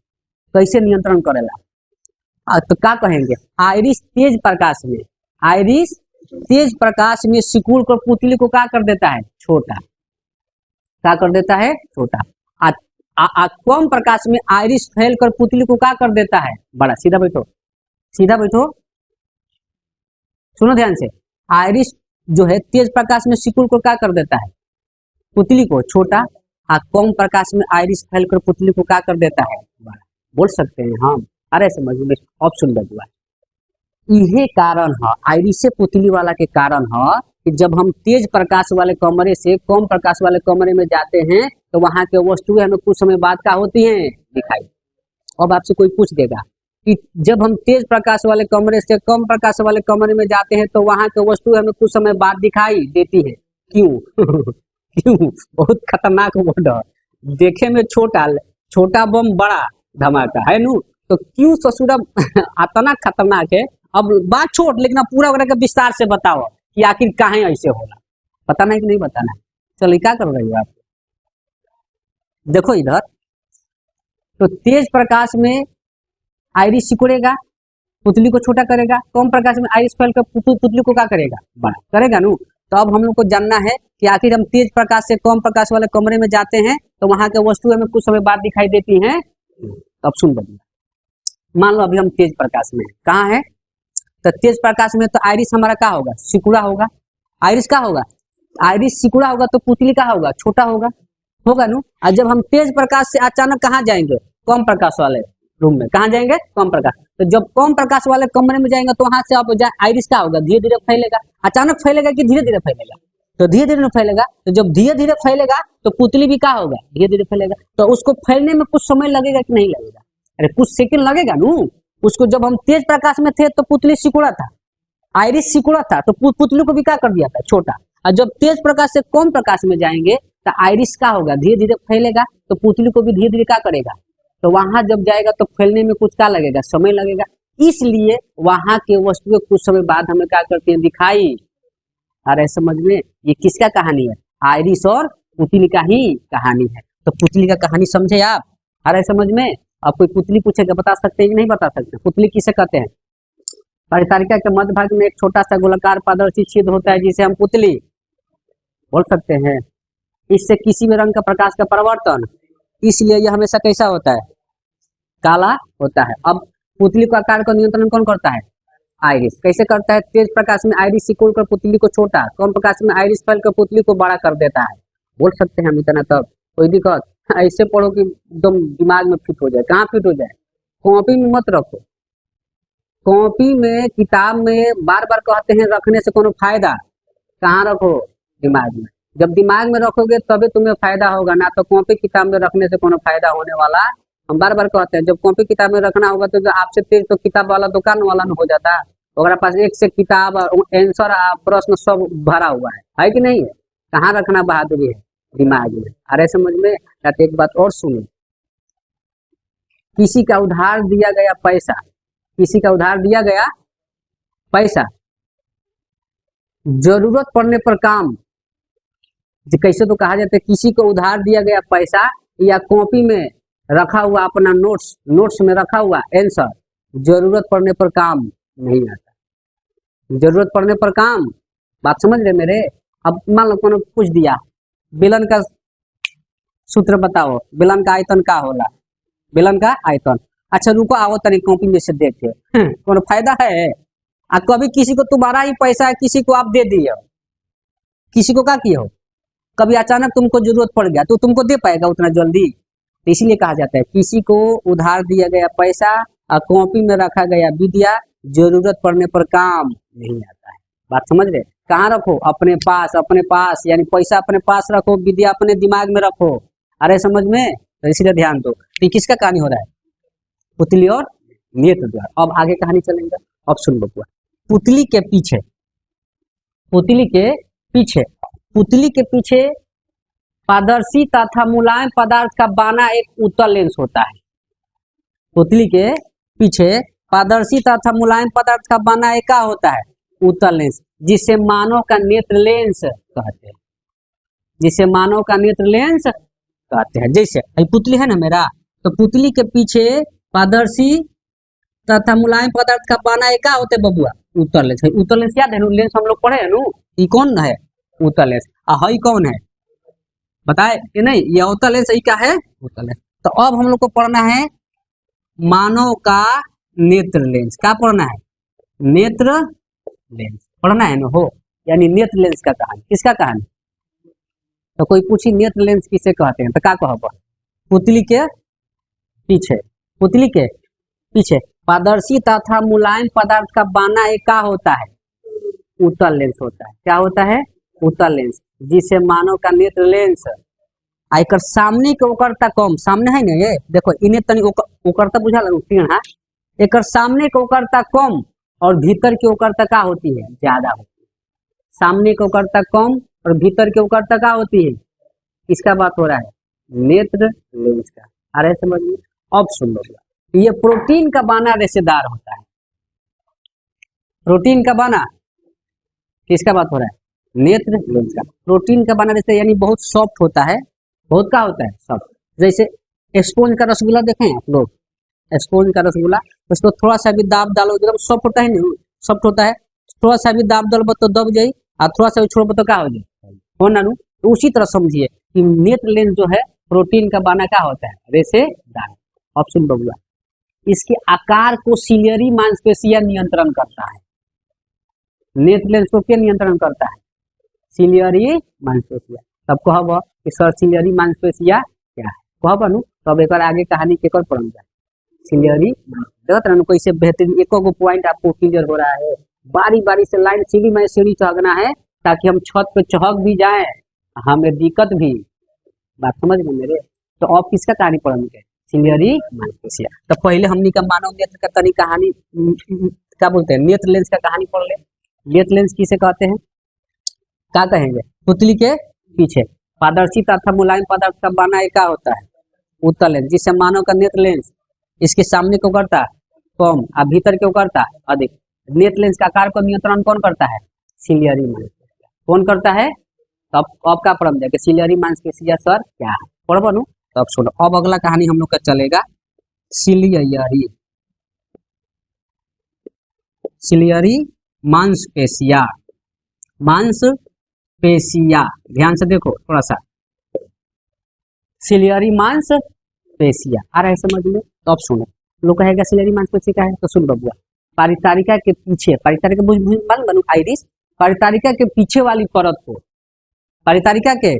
कैसे नियंत्रण करेला। तो क्या कहेंगे? आइरिस तेज प्रकाश में, आइरिस तेज प्रकाश में सिकुड़ कर पुतली को क्या कर देता है? छोटा। क्या कर देता है? छोटा। कम प्रकाश में आइरिस फैल कर पुतली को क्या कर देता है? बड़ा। सीधा बैठो, सीधा बैठो, सुनो ध्यान से। आइरिस जो है तेज प्रकाश में सिकुड़ कर क्या कर देता है? पुतली को छोटा। कम प्रकाश में आइरिस फैल कर पुतली को क्या कर देता है? बड़ा। बोल सकते हैं हम? अरे समझ में, ऑप्शन बदुआ। यही कारण है, आइरिस से पुतली वाला के कारण है कि जब हम तेज प्रकाश वाले कमरे से कम प्रकाश वाले कमरे में जाते हैं तो वहां के वस्तुएं हमें कुछ समय बाद क्या होती हैं? दिखाई। अब आपसे कोई पूछ देगा कि जब हम तेज प्रकाश वाले कमरे से कम प्रकाश वाले कमरे में जाते हैं तो वहां के वस्तुएं हमें कुछ समय बाद दिखाई देती है। क्यों? क्यों? बहुत खतरनाक वर्ड है। देखे में छोटा, छोटा बम बड़ा धमाका है नु। तो क्यों ससुरा इतना खतरनाक है? अब बात छोड़, लेकिन अब पूरा का विस्तार से बताओ कि आखिर काहे ऐसे होला। पता नहीं कि नहीं बताना है? चलो क्या कर रही हो आप? देखो इधर, तो तेज प्रकाश में आइरिस सिकुड़ेगा, पुतली को छोटा करेगा, कम प्रकाश में आइरिस फैल कर पुतली को क्या करेगा, बड़ा करेगा नु। तो अब हम लोग को जानना है कि आखिर हम तेज प्रकाश से कम प्रकाश वाले कमरे में जाते हैं तो वहां के वस्तु हमें कुछ समय बाद दिखाई देती हैं। अब सुन बदलिए, मान लो अभी हम तेज प्रकाश में कहाँ है, तो तेज प्रकाश में तो आइरिस हमारा क्या होगा, सिकुड़ा होगा। आइरिस क्या होगा, आइरिस सिकुड़ा होगा तो पुतली क्या होगा, छोटा होगा, होगा नु। और जब हम तेज प्रकाश से अचानक कहाँ जाएंगे, कम प्रकाश वाले रूम में, कहाँ जाएंगे, कम प्रकाश। तो जब कम प्रकाश वाले कमरे में जाएंगे तो वहां से आप आइरिस क्या होगा, धीरे धीरे फैलेगा। अचानक फैलेगा कि धीरे धीरे फैलेगा, तो धीरे धीरे फैलेगा। तो जब धीरे धीरे फैलेगा तो पुतली भी क्या होगा, धीरे धीरे फैलेगा। तो उसको फैलने में कुछ समय लगेगा कि नहीं लगेगा, अरे कुछ सेकंड लगेगा नु। उसको जब हम तेज प्रकाश में थे तो पुतली सिकुड़ा था, आइरिस सिकुड़ा था, तो पुतली को भी क्या कर दिया था, छोटा। और जब तेज प्रकाश से कम प्रकाश में जाएंगे तो आइरिस का होगा, धीरे धीरे फैलेगा, तो पुतली को भी धीरे धीरे क्या करेगा, तो वहां जब जाएगा तो फैलने में कुछ क्या लगेगा, समय लगेगा। इसलिए वहां के वस्तुएं कुछ समय बाद हमें क्या करती है, दिखाई। अरे समझ में, ये किसका कहानी है, आइरिस और पुतली का ही कहानी है। तो पुतली का कहानी समझे आप, अरे समझ में। अब कोई पुतली पूछेगा, बता सकते हैं कि नहीं बता सकते, पुतली किसे कहते हैं। परितारिका के मध्य भाग में एक छोटा सा गोलाकार पारदर्शी छेद होता है जिसे हम पुतली बोल सकते हैं। इससे किसी भी रंग का प्रकाश का परिवर्तन, इसलिए यह हमेशा कैसा होता है, काला होता है। अब पुतली का आकार का नियंत्रण कौन करता है, आइरिस। कैसे करता है, तेज प्रकाश में आइरिस सिकुड़ कर पुतली को छोटा, कम प्रकाश में आइरिस फैल कर पुतली को बड़ा कर देता है। बोल सकते हैं हम इतना, तब कोई दिक्कत। ऐसे पढ़ो कि एकदम दिमाग में फिट हो जाए। कहाँ फिट हो जाए, कॉपी में मत रखो। कॉपी में, किताब में बार बार कहते हैं रखने से कोनो फायदा, कहाँ रखो, दिमाग में। जब दिमाग में रखोगे तभी तुम्हें फायदा होगा, ना तो कॉपी किताब में रखने से कोनो फायदा होने वाला। हम बार बार कहते हैं जब कॉपी किताब में रखना होगा तो जो आपसे तेज तो किताब वाला दुकान वाला न हो जाता, अगर पास एक से किताब आंसर प्रश्न सब भरा हुआ है कि नहीं है। कहाँ रखना बहादुरी है, दिमाग में। अरे समझ में। एक बात और सुनो, किसी का उधार दिया गया पैसा, किसी का उधार दिया गया पैसा जरूरत पड़ने पर काम, कैसे तो कहा जाता है किसी को उधार दिया गया पैसा या कॉपी में रखा हुआ अपना नोट्स में रखा हुआ आंसर जरूरत पड़ने पर काम नहीं आता। जरूरत पड़ने पर काम, बात समझ रहे मेरे। अब मान लो कोनो पूछ दिया बेलन का सूत्र बताओ, बेलन का आयतन का होला, बेलन का आयतन। अच्छा रुको, आओ तरी कॉपी में से देखे कोनो फायदा है। कभी किसी को तुम्हारा ही पैसा है, किसी को आप दे दिए, किसी को क्या किए हो, कभी अचानक तुमको जरूरत पड़ गया तो तुमको दे पाएगा उतना जल्दी। तो इसीलिए कहा जाता है किसी को उधार दिया गया पैसा और कॉपी में रखा गया विद्या जरूरत पड़ने पर काम नहीं आता है। बात समझ रहे। कहाँ रखो, अपने पास, यानी पैसा अपने पास रखो, विद्या अपने दिमाग में रखो। अरे समझ में। तो इसीलिए ध्यान दो। तो किसका कहानी हो रहा है, पुतली और नेत्र द्वार। अब आगे कहानी चलेंगे। अब सुन लो, पुतली के पीछे, पुतली के पीछे, पुतली के पीछे पारदर्शी तथा मुलायम पदार्थ का बना एक उत्तल लेंस होता है। पुतली के पीछे पारदर्शी तथा मुलायम पदार्थ का बना एक क्या होता है, उत्तल लेंस, जिसे मानव का नेत्र लेंस कहते हैं, जिसे मानव का नेत्र लेंस कहते हैं। जैसे पुतली है ना मेरा, तो पुतली के पीछे पारदर्शी तथा मुलायम पदार्थ का बना एक क्या होता है बबुआ, उत्तल लेंस। उत्तल लेंस याद है नु, लेंस हम लोग पढ़े है नु। ये कौन है, उत्तल लेंस। हई कौन है बताए कि नहीं, ये उत्तल लेंस, क्या है, उत्तल लेंस। तो अब हम लोग को पढ़ना है मानव का नेत्र लेंस। क्या पढ़ना है, नेत्र लेंस पढ़ना है ना हो, यानी नेत्र लेंस का कहानी। किसका कहानी, तो कोई पूछी नेत्र लेंस किसे कहते हैं, तो क्या कहो, पुतली के पीछे, पुतली के पीछे पारदर्शी तथा मुलायम पदार्थ का बना एक क्या होता है, उत्तल लेंस होता है। क्या होता है, उत्तल लेंस, जिसे मानव का नेत्र लेंस आकर सामने के ओकरता कम, सामने है ना ये देखो, इन्हें तनी ओकरता बुझा लगू टेढ़ा, एक सामने के ओकरता कम और भीतर की ओकरता क्या होती है, ज्यादा होती है। सामने के ओकरता कम और भीतर के ओकरता क्या होती है, किसका बात हो रहा है, नेत्र लेंस का। अरे समझ में। अब सुन लो, ये प्रोटीन का बना रेशेदार होता है। प्रोटीन का बना किसका बात हो रहा है, नेत्र लेंस का। प्रोटीन का बना रेशेदार यानी बहुत सॉफ्ट होता है, बहुत क्या होता है, सॉफ्ट। जैसे स्पोंज का रसगुल्ला देखें आप लोग, स्पोंज का रसगुल्ला, उसको थोड़ा सा भी दाब डालो एकदम सॉफ्ट होता है नहीं, सॉफ्ट होता है, थोड़ा सा भी दाब डालो तो दब जाई, और थोड़ा सा भी छोड़ो तो क्या हो जाए, हो ना। तो उसी तरह समझिए कि नेत्र लेंस जो है प्रोटीन का बना क्या होता है, रेशेदार। ऑप्शन बबुआ, इसके आकार को सिलियरी मांसपेशियां नियंत्रण करता है। नेत्र लेंस को क्या नियंत्रण करता है, सिलियरी मांसपेशिया। तब कहब कि सर सिलियरी मांसपेशिया क्या है, कहब नु तब एक आगे कहानी के पढ़ जाए। सिलियरी देखते कैसे बेहतरीन एक पॉइंट आपको क्लियर हो रहा है। बारी बारी से लाइन सीढ़ी में सीढ़ी चढ़ना है ताकि हम छत पे चढ़ भी जाए, हमें दिक्कत भी, बात समझ गए मेरे। तो अब किसका कहानी पढ़ेंगे, सिलियरी मांसपेशिया। तो पहले हमनी का मानव नेत्र का तनी कहानी क्या बोलते हैं, नेत्र लेंस का कहानी पढ़ ले। नेत्र लेंस किसे कहते हैं, क्या कहेंगे, पुतली के पीछे पारदर्शी तथा मुलायम पदार्थ का बना एक होता है उत्तल लेंस, जिससे मानव का नेत्र लेंस इसके सामने क्यों करता है कम, और भीतर क्यों करता है अधिक। नेत्र लेंस का आकार को नियंत्रण कौन करता है, सिलियरी मांसपेशिया। कौन करता है, तो अब क्या पढ़ जाए कि सिलियरी मांसपेशिया सर क्या है, पढ़ बनू। तो अब सुनो, अब अगला कहानी हम लोग का चलेगा सिलियरी, सिलियरी मांसपेशिया। मांसपेशिया ध्यान से देखो थोड़ा सा, सिलियरी मांसपेशिया आ रहा है समझ में। तो अब सुनो, लोग कहेगा सिलियरी मांसपेशिया क्या है, तो सुन बबुआ, परितारिका के पीछे, परितारिका बनू आइरिस, परितारिका के पीछे वाली परत को, परितारिका के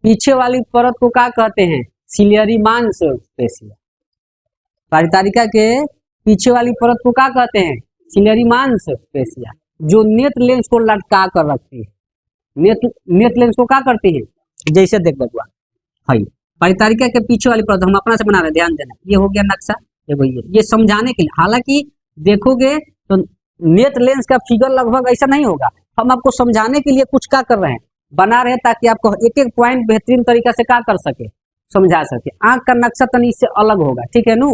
पीछे वाली परत को क्या कहते हैं, सिलियरी मांसपेशिया। परितारिका के पीछे वाली परत को क्या कहते हैं, सिलियरी मांसपेशिया, जो नेत्र लेंस को लटका कर रखती है। नेत्र लेंस को क्या करती है, जैसे देख बबुआ, हाई परितारिका के पीछे वाली परत हम अपना से बना रहे, ध्यान देना, ये हो गया नक्शा, देखो ये समझाने के लिए। हालांकि देखोगे तो नेत्र लेंस का फिगर लगभग ऐसा नहीं होगा, हम आपको समझाने के लिए कुछ क्या कर रहे हैं, बना रहे ताकि आपको एक एक पॉइंट बेहतरीन तरीका से क्या कर सके, समझा सके। आंख का नक्शा तनी इससे अलग होगा, ठीक है नू,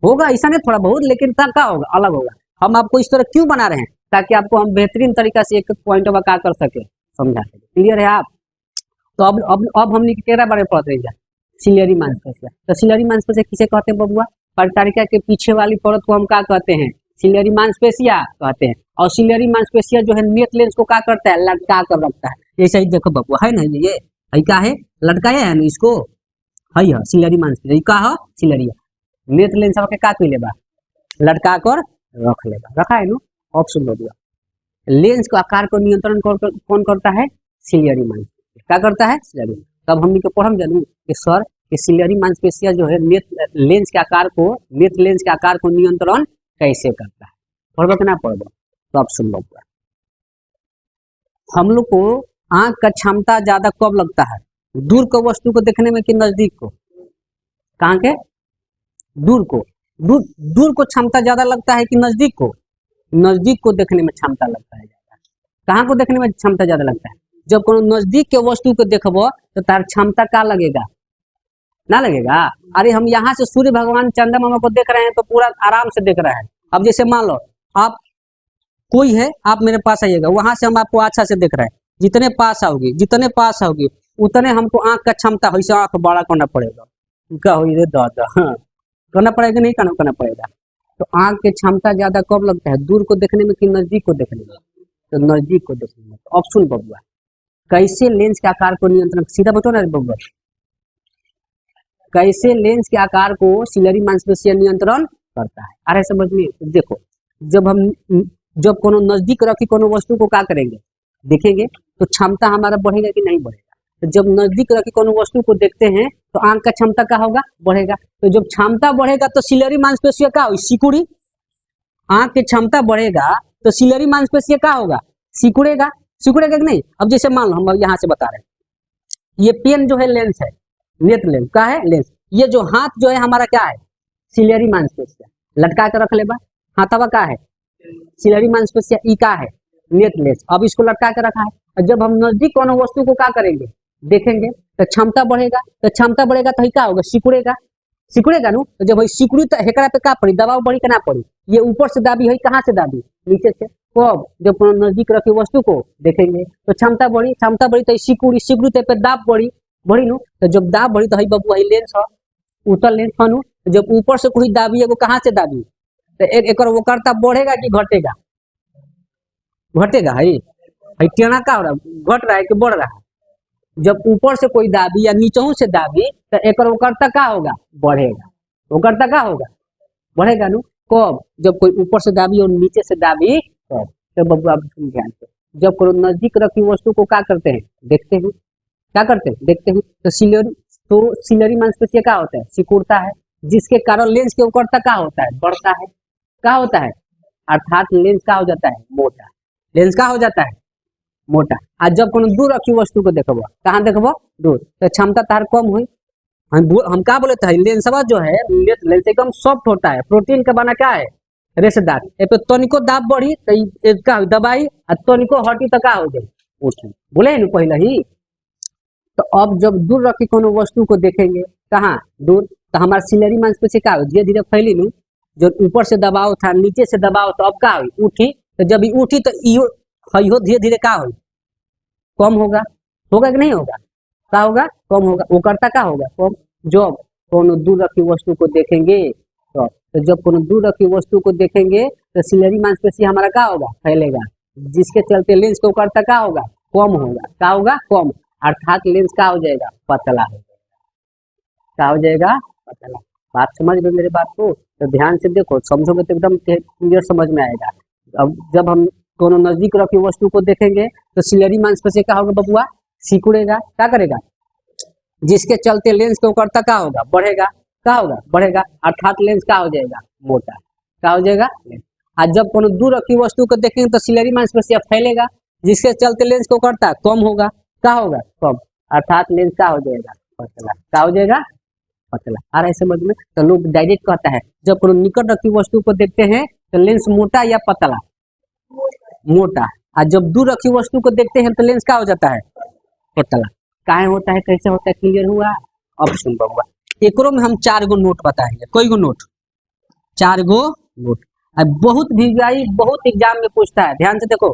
होगा ऐसा नहीं थोड़ा बहुत, लेकिन क्या होगा, अलग होगा। हम आपको इस तरह क्यों बना रहे हैं, ताकि आपको हम बेहतरीन तरीका से एक एक पॉइंट का क्या कर सके, समझा सके। क्लियर है आप। तो अब हमने तेरह बारे पढ़ रहे हैं सिलियरी मांसपेशिया। तो सिलियरी मांसपेशिया किसे कहते हैं बबुआ, परितारिका के पीछे वाली परत को हम क्या कहते हैं, सिलियरी मांसपेशिया कहते हैं। और सिलियरी मांसपेशिया जो है नेत्र लेंस को क्या करता है, लटका कर रखता है। जैसे ही देखो बबुआ, है ना, ये क्या है, लटकाया है ना इसको, है सिलियरी मांसपेशिया, क्या है सिलियरी, नेत्र लेंस के क्या कर लेगा, लटका कर रख लेगा, रखा है ना। ऑप्शन बबुआ, लेंस के आकार को नियंत्रण कौन करता है, सिलियरी मांसपेशिया। क्या करता है, सिलियरी। तब हमने को पढ़म जानू कि सर कि सिलियरी मांसपेशिया जो है नेत्र लेंस के आकार को नियंत्रण कैसे करता है, पढ़बो कि ना पढ़बो। तो आप सुन लो, हम लोग को आंख का क्षमता ज्यादा कब लगता है, दूर को वस्तु को देखने में कि नजदीक को, कहाँ के, दूर को, दूर को क्षमता ज्यादा लगता है कि नजदीक को, नजदीक को देखने में क्षमता लगता है ज्यादा। कहाँ को देखने में क्षमता ज्यादा लगता है, जब कोनो नजदीक के वस्तु को देखबो तो तार क्षमता क्या लगेगा, ना लगेगा। अरे हम यहाँ से सूर्य भगवान चंद्रमा मामा को देख रहे हैं तो पूरा आराम से देख रहे हैं। अब जैसे मान लो आप कोई है, आप मेरे पास आइएगा, वहां से हम आपको अच्छा से देख रहे हैं, जितने पास आओगे उतने हमको आंख का क्षमता वैसे आंख बड़ा करना पड़ेगा, क्या हो रे दादा, करना पड़ेगा नहीं करना पड़ेगा। तो आंख की क्षमता ज्यादा कब लगता है, दूर को देखने में कि नजदीक को देखने में, तो नजदीक को देखने में। तो ऑप्शन बबुआ, कैसे लेंस के आकार को नियंत्रण, सीधा बचो ना बबुआ, कैसे लेंस के आकार को सिलियरी मांसपेशिया नियंत्रण करता है। अरे समझ में, देखो जब कोनो नजदीक रखी कोनो वस्तु को क्या करेंगे, देखेंगे तो क्षमता हमारा बढ़ेगा कि नहीं बढ़ेगा। तो जब नजदीक रखी कोनो वस्तु को देखते हैं तो आंख का क्षमता क्या होगा, बढ़ेगा। तो जब क्षमता बढ़ेगा तो सिलियरी मांसपेशिया क्या होगी, सिकुड़ी। आंख की क्षमता बढ़ेगा तो सिलियरी मांसपेशिया क्या होगा, सिकुड़ेगा कि नहीं। अब जैसे मान लो हम यहाँ से बता रहे हैं, ये पेन जो है लेंस है, नेत्र लेंस का है लेंस, ये जो हाथ जो है हमारा क्या है, सिलियरी मांसपेशिया, लटका कर रख लेबा, हाथवा का है सिलियरी मांसपेशिया, ई का है नेत्र लेंस। अब इसको लटका के रखा है, जब हम नजदीक कोनो वस्तु को क्या करेंगे, देखेंगे तो क्षमता बढ़ेगा, तो क्या होगा, सिकुड़ेगा नु। तो जब सिकुड़ी तो हेकरा पे क्या पड़ी, दबाव बढ़ी कि ना पड़ी, ये ऊपर से दाबी है, कहाँ से दाबी, नीचे से। कब, जब कोनो नजदीक रखी वस्तु को देखेंगे तो क्षमता बढ़ी तो सिकुड़ी पे दाब बढ़ी नु। तो जब दाब बढ़ी तो बबुआ लेंस है, उत्तल लेंस मानू जब ऊपर से कोई दाबी एगो कहाँ से दाबी तो एक वो करता बढ़ेगा कि घटेगा, घटेगा है टेढ़ा का हो रहा है, घट रहा है कि बढ़ रहा है। जब ऊपर से कोई दाबी या नीचों से दाबी तो एक वो करता का होगा, बढ़ेगा, वो करता का होगा, बढ़ेगा नु। कब? जब कोई ऊपर से दाबी और नीचे से दाबी तब। तो बबुआ ध्यान से, जब कोई नजदीक रखी वस्तु को क्या करते हैं, देखते हैं, क्या करते हैं, देखते हैं। तो सिलरी मांसपेशिया क्या होता है, सिकुड़ता है, जिसके कारण लेंस के ऊपर तक क्या होता है, बढ़ता है, क्या होता है, अर्थात लेंस का हो जाता है मोटा, लेंस का हो जाता है मोटा। आज जब कोनो दूर रखी वस्तु को देखबो, कहाँ देखबो, दूर, तो क्षमता तार कम हुई। हम क्या बोले थे, लेंसवा जो है लेंस एकदम सॉफ्ट होता है, प्रोटीन का बना क्या है, रेशेदार। ए पे तनिको दाब बढ़ी तो का दबाई और तनिको हटी तो का हो जाए, उठी, बोले न पहले ही। तो अब जब दूर रखी कोनो वस्तु को देखेंगे, कहाँ दूर, तो हमारा सिलरी मांसपेशिया क्या हो, धीरे धीरे फैली नु। जो ऊपर से दबाव था नीचे से दबाव, तो अब क्या हुई, उठी। तो जब उठी तो इहो धीरे धीरे क्या हुई, कम होगा, होगा कि नहीं होगा, क्या होगा, कम होगा। वो करता क्या होगा, कम। जब कोनो दूर रखी वस्तु को देखेंगे तो जब कोनो दूर रखी वस्तु को देखेंगे तो सिलरी मांसपेशिया हमारा क्या होगा, फैलेगा, जिसके चलते लेंस को करता क्या होगा, कम होगा, क्या होगा, कम। अर्थात लेंस क्या हो जाएगा, पतला हो जाएगा, क्या हो जाएगा, पतला। बात समझ में मेरे बात को, तो ध्यान से देखो, समझोगे तो एकदम क्लियर समझ में आएगा। अब जब हम कोनो नजदीक रखी वस्तु को देखेंगे तो सिलरी मांसपेशिया क्या होगा बबुआ, सिकुड़ेगा, क्या करेगा, जिसके चलते लेंस के ऊपर तक क्या होगा, बढ़ेगा, क्या होगा, बढ़ेगा, अर्थात लेंस क्या हो जाएगा, मोटा, क्या हो जाएगा। आज जब कोनो दूर रखी वस्तु को देखेंगे तो सिलरी मांसपेशिया फैलेगा, जिसके चलते लेंस को करता कम होगा, क्या होगा, कम, अर्थात लेंस क्या हो जाएगा, पतला, क्या हो जाएगा, पतला। आ रहा है समझ में। तो लोग डायरेक्ट कहता है, जब कोनो निकट रखी वस्तु को देखते हैं तो लेंस मोटा या पतला, मोटा। और जब दूर रखी वस्तु को देखते हैं तो लेंस क्या हो जाता है, पतला। काहे होता है, कैसे होता है, क्लियर हुआ। अब सुन बबुआ, एकरो में हम 4 गो नोट बताएंगे, कोई गो नोट, 4 गो नोट। बहुत वीवीआई बहुत एग्जाम में पूछता है, ध्यान से देखो,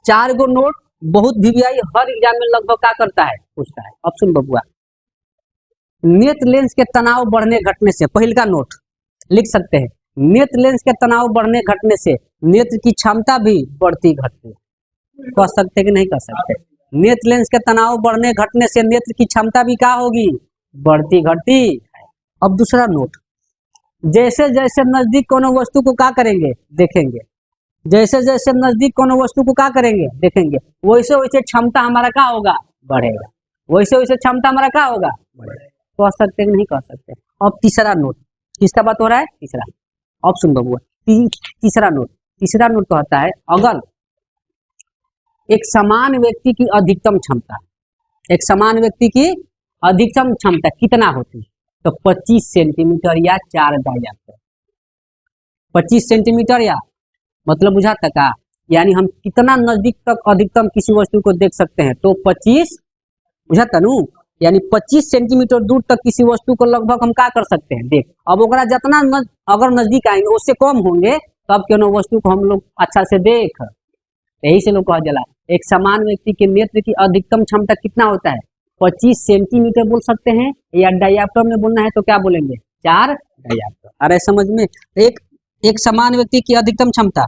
4 गो नोट बहुत वीवीआई हर एग्जाम में लगभग क्या करता है, पूछता है। अब सुन बबुआ, नेत्र लेंस के तनाव बढ़ने घटने से, पहले का नोट लिख सकते हैं, नेत्र लेंस के तनाव बढ़ने घटने से नेत्र की क्षमता भी बढ़ती घटती, कह सकते कि नहीं कह सकते। नेत्र लेंस के तनाव बढ़ने घटने से नेत्र की क्षमता भी क्या होगी, बढ़ती घटती। अब दूसरा नोट, जैसे जैसे नजदीक कोनो वस्तु को क्या करेंगे, देखेंगे, जैसे जैसे नजदीक कोनो वस्तु को क्या करेंगे, देखेंगे, वैसे वैसे क्षमता हमारा क्या होगा, बढ़ेगा, वैसे वैसे क्षमता हमारा क्या होगा, बढ़ेगा। कह सकते कि नहीं कह सकते। अब तीसरा नोट, किसका बात हो रहा है, तीसरा। अब सुन बबुआ, तीसरा नोट, तीसरा नोट कहता है, अगर एक समान व्यक्ति की अधिकतम क्षमता, एक समान व्यक्ति की अधिकतम क्षमता कितना होती है, तो 25 सेंटीमीटर या 4 डायमीटर, 25 सेंटीमीटर या मतलब बुझाता का, यानी हम कितना नजदीक तक अधिकतम किसी वस्तु को देख सकते हैं, तो 25, बुझाता नु, यानी 25 सेंटीमीटर दूर तक किसी वस्तु को लगभग हम क्या कर सकते हैं, देख। अब ओकरा जितना अगर नजदीक आएंगे उससे कम होंगे तब क्यों वस्तु को हम लोग अच्छा से देख। यही से लोग कहा जला, एक समान व्यक्ति के नेत्र की अधिकतम क्षमता कितना होता है, 25 सेंटीमीटर बोल सकते हैं, या डायमीटर में बोलना है तो क्या बोलेंगे, 4 डायमीटर। अरे समझ में, एक समान व्यक्ति की अधिकतम क्षमता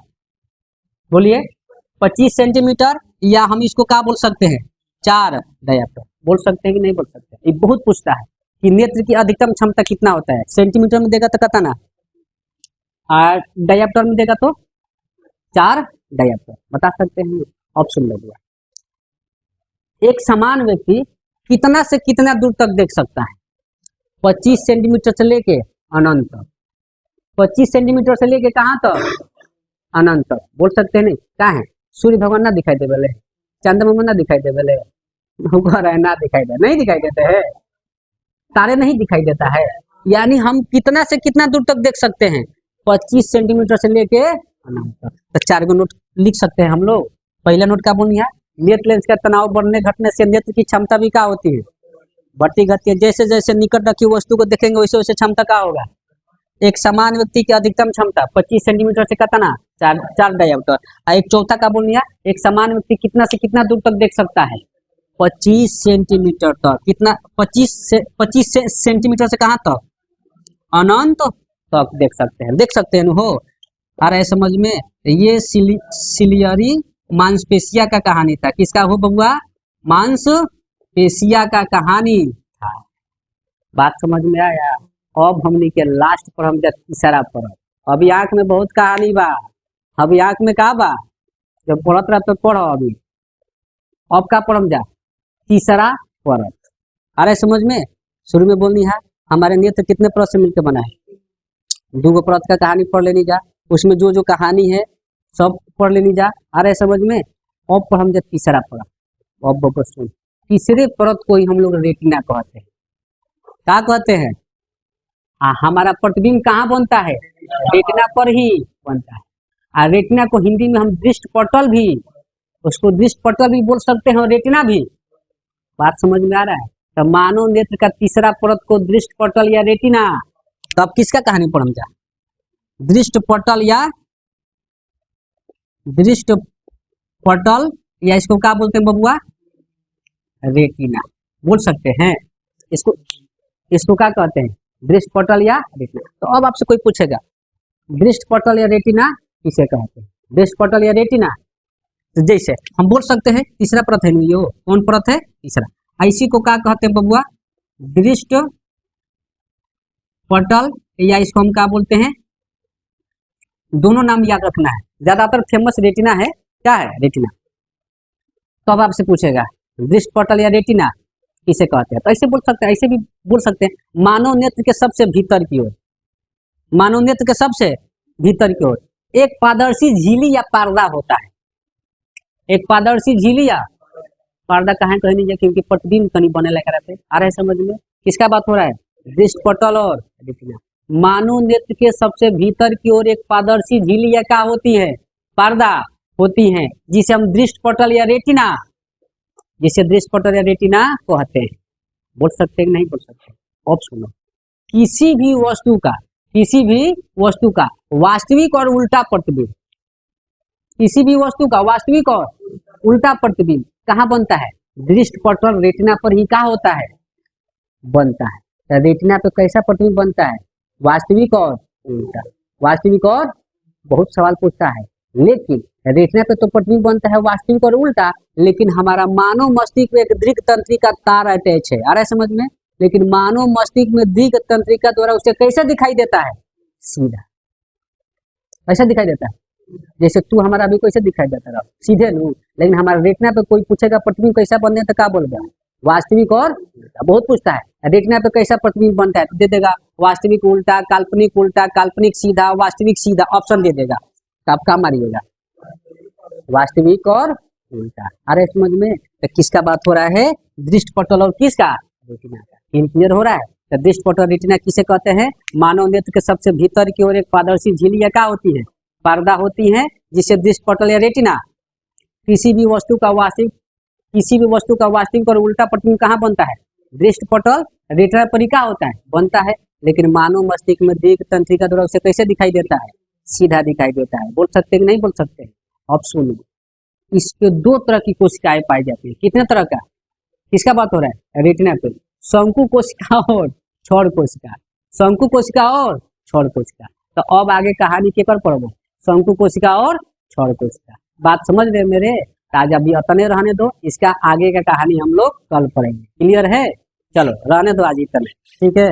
बोलिए 25 सेंटीमीटर, या हम इसको क्या बोल सकते हैं, 4 डायमीटर बोल सकते हैं कि नहीं बोल सकते। ये बहुत पूछता है कि नेत्र की अधिकतम क्षमता कितना होता है, सेंटीमीटर में देगा तो कितना, और डायमीटर में देगा तो 4 डायमीटर, बता सकते हैं। ऑप्शन ले लिया, एक समान व्यक्ति कितना से कितना दूर तक देख सकता है, 25 सेंटीमीटर से लेके अनंत तक, 25 सेंटीमीटर से लेके कहाँ तक, अनंत तक बोल सकते हैं। नहीं क्या है, सूर्य भगवान ना दिखाई दे बेले, चंद्रमा ना दिखाई दे बेले, ना दिखाई दे, नहीं दिखाई देते हैं, तारे नहीं दिखाई देता है, यानी हम कितना से कितना दूर तक देख सकते हैं, 25 सेंटीमीटर से लेके अनंत तक। तो 4 गो नोट लिख सकते हैं हम लोग। पहला नोट क्या बोलिए, नेत्र लेंस का तनाव बढ़ने घटने से नेत्र की क्षमता भी क्या होती है, बढ़ती घटती है। जैसे जैसे निकट रखी वस्तु को देखेंगे वैसे वैसे क्षमता क्या होगा, एक समान व्यक्ति की अधिकतम क्षमता 25 सेंटीमीटर से कितना, 4 डायमीटर। एक चौथा का बोलिए, एक समान व्यक्ति कितना से कितना दूर तक देख सकता है, 25 सेंटीमीटर तक। कितना? 25 सेंटीमीटर से कहाँ तक? अनंत तक देख सकते हैं। देख सकते हैं हो। आ रहा है समझ में? ये सिलियरी मांसपेशिया का कहानी था। किसका हो बबुआ? मांसपेशिया का कहानी था। बात समझ में आया? अब हमने के लास्ट पर हम तीसरा पढ़ब। अभी आंख में बहुत कहानी बा। अभी आंख में का बा? जब पढ़त रहा तो पढ़ो। अभी अब का पढ़म जा? तीसरा परत। अरे समझ में? शुरू में बोलनी है हमारे नेत्र कितने परत से मिलकर बना है? 2 परत का कहानी पढ़ लेनी जा। उसमें जो जो कहानी है सब पढ़ लेनी जा। अरे समझ में? अब पढ़म जा तीसरा परत। अब सुन, तीसरे परत को ही हम लोग रेटिना कहते हैं। क्या कहते हैं? हमारा प्रतिबिंब कहाँ बनता है? रेटिना पर ही बनता है। और रेटिना को हिंदी में हम दृष्टि पटल भी, उसको दृष्टि पटल भी बोल सकते हैं और रेटिना भी। बात समझ में आ रहा है? तो मानव नेत्र का तीसरा परत को दृष्टि पटल या रेटिना। तो अब किसका कहानी पढ़म जा? दृष्टि पटल या दृष्टि पटल, या इसको क्या बोलते हैं बबुआ? रेटिना बोल सकते हैं। इसको क्या कहते हैं? दृष्टि पटल या रेटिना। तो अब आपसे कोई पूछेगा दृष्टि पटल या रेटिना किसे कहते हैं? दृष्टि पटल या रेटिना। तो जैसे हम बोल सकते हैं तीसरा परत है यो। कौन परत है? तीसरा। इसी को क्या कहते हैं बबुआ? दृष्टि पटल, या इसको हम क्या बोलते हैं? दोनों नाम याद रखना है। ज्यादातर फेमस रेटिना है। क्या है? रेटिना। तो अब आपसे पूछेगा दृष्टि पटल या रेटिना किसे कहते हैं? तो ऐसे बोल सकते हैं, ऐसे भी बोल सकते हैं मानव नेत्र के सबसे भीतर की ओर। मानव नेत्र के सबसे भीतर की ओर एक पारदर्शी झिल्ली या पर्दा होता है। एक पारदर्शी झिल्ली या पर्दा कहाँ कहीं नहीं, क्योंकि प्रतिबिंब कहीं बने लगा रहते। आ रहा है समझ में? किसका बात हो रहा है? दृष्टि पटल और रेटिना। मानव नेत्र के सबसे भीतर की ओर एक पारदर्शी झिल्ली या क्या होती है? पर्दा होती है, जिसे हम दृष्टि पटल या रेटिना, जिसे दृष्टि पटल या रेटिना कहते हैं। बोल सकते हैं कि नहीं बोल सकते? अब सुनो, किसी भी वस्तु का वास्तविक और उल्टा प्रतिबिंब, किसी भी वस्तु का वास्तविक और उल्टा प्रतिबिंब कहाँ बनता है? दृष्टि पटल रेटिना पर ही क्या होता है? बनता है। तो रेटिना पे कैसा प्रतिबिंब बनता है? वास्तविक और उल्टा। वास्तविक और, बहुत सवाल पूछता है, लेकिन रेटिना पे तो प्रतिबिंब बनता है वास्तविक और उल्टा, लेकिन हमारा मानव मस्तिष्क में एक दीर्घ तंत्रिका तार अटैच है। आ रहा है समझ में? लेकिन मानव मस्तिष्क में दीर्घ तंत्रिका द्वारा उसे कैसे दिखाई देता है? सीधा ऐसा दिखाई देता है। जैसे तू हमारा अभी कैसे दिखाई देता रहा? सीधे नू। लेकिन हमारा रेटिना पे कोई पूछेगा प्रतिबिंब कैसा बनने, तो क्या बोल गया? वास्तविक और उल्टा। बहुत पूछता है रेटिना पे कैसा प्रतिबिंब बनता है, तो दे देगा वास्तविक उल्टा, काल्पनिक सीधा, वास्तविक सीधा, ऑप्शन दे देगा। तो आप क्या मारिएगा? वास्तविक और उल्टा। अरे समझ में? तो किसका बात हो रहा है? दृष्टि पटल और किसका? रेटिना का। क्लियर हो रहा है? तो दृष्टि पटल रेटिना किसे कहते हैं? मानव नेत्र के सबसे भीतर की ओर एक पारदर्शी झिल्ली या क्या होती है? पर्दा होती है, जिसे दृष्टि पटल या रेटिना। किसी भी वस्तु का वास्तविक और उल्टा प्रतिबिंब कहाँ बनता है? दृष्टि पटल रेटिना पर ही क्या होता है? बनता है। लेकिन मानव मस्तिष्क में दीर्घ तंत्रिका द्वारा उसे कैसे दिखाई देता है? सीधा दिखाई देता है। बोल सकते हैं कि नहीं बोल सकते? अब सुनो, इस पे 2 तरह की कोशिकाएं पाई जाती है। कितने तरह का? किसका बात हो रहा है? रेटिना पे। शंकु कोशिका और छड़ कोशिका। शंकु कोशिका और छड़ कोशिका। तो अब आगे कहानी के पर पढ़ो, शंकु कोशिका और छड़ कोशिका। बात समझ रहे मेरे? आज अभी अतने रहने दो, इसका आगे का कहानी हम लोग कल पढ़ेंगे। क्लियर है? चलो रहने दो आज इतने, ठीक है।